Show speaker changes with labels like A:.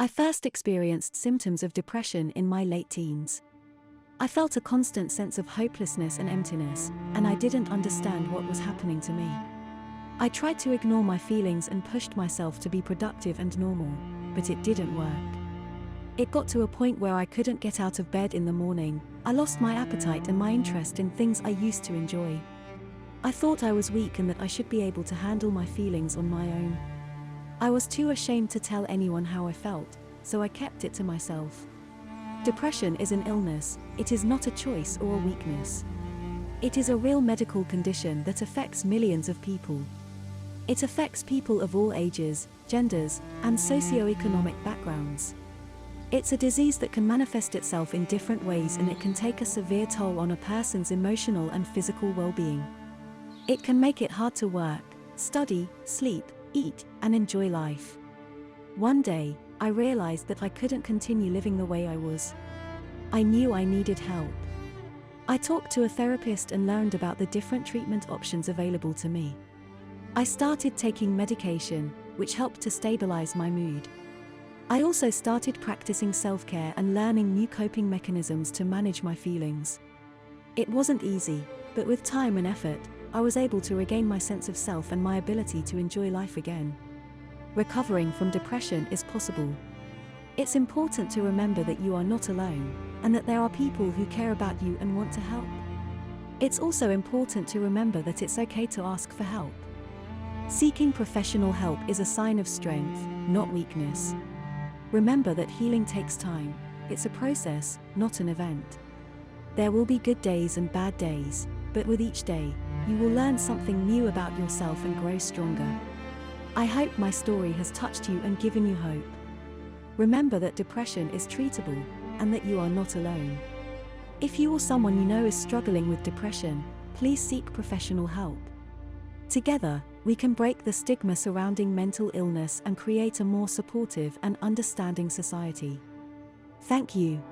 A: I first experienced symptoms of depression in my late teens. I felt a constant sense of hopelessness and emptiness, and I didn't understand what was happening to me. I tried to ignore my feelings and pushed myself to be productive and normal, but it didn't work. It got to a point where I couldn't get out of bed in the morning. I lost my appetite and my interest in things I used to enjoy. I thought I was weak and that I should be able to handle my feelings on my own. I was too ashamed to tell anyone how I felt, so I kept it to myself. Depression is an illness, it is not a choice or a weakness. It is a real medical condition that affects millions of people. It affects people of all ages, genders, and socioeconomic backgrounds. It's a disease that can manifest itself in different ways, and it can take a severe toll on a person's emotional and physical well-being. It can make it hard to work, study, sleep, eat, and enjoy life. One day, I realized that I couldn't continue living the way I was. I knew I needed help. I talked to a therapist and learned about the different treatment options available to me. I started taking medication, which helped to stabilize my mood. I also started practicing self-care and learning new coping mechanisms to manage my feelings. It wasn't easy, but with time and effort, I was able to regain my sense of self and my ability to enjoy life again. Recovering from depression is possible. It's important to remember that you are not alone, and that there are people who care about you and want to help. It's also important to remember that it's okay to ask for help. Seeking professional help is a sign of strength, not weakness. Remember that healing takes time. It's a process, not an event. There will be good days and bad days, but with each day, you will learn something new about yourself and grow stronger. I hope my story has touched you and given you hope. Remember that depression is treatable, and that you are not alone. If you or someone you know is struggling with depression, please seek professional help. Together, we can break the stigma surrounding mental illness and create a more supportive and understanding society. Thank you.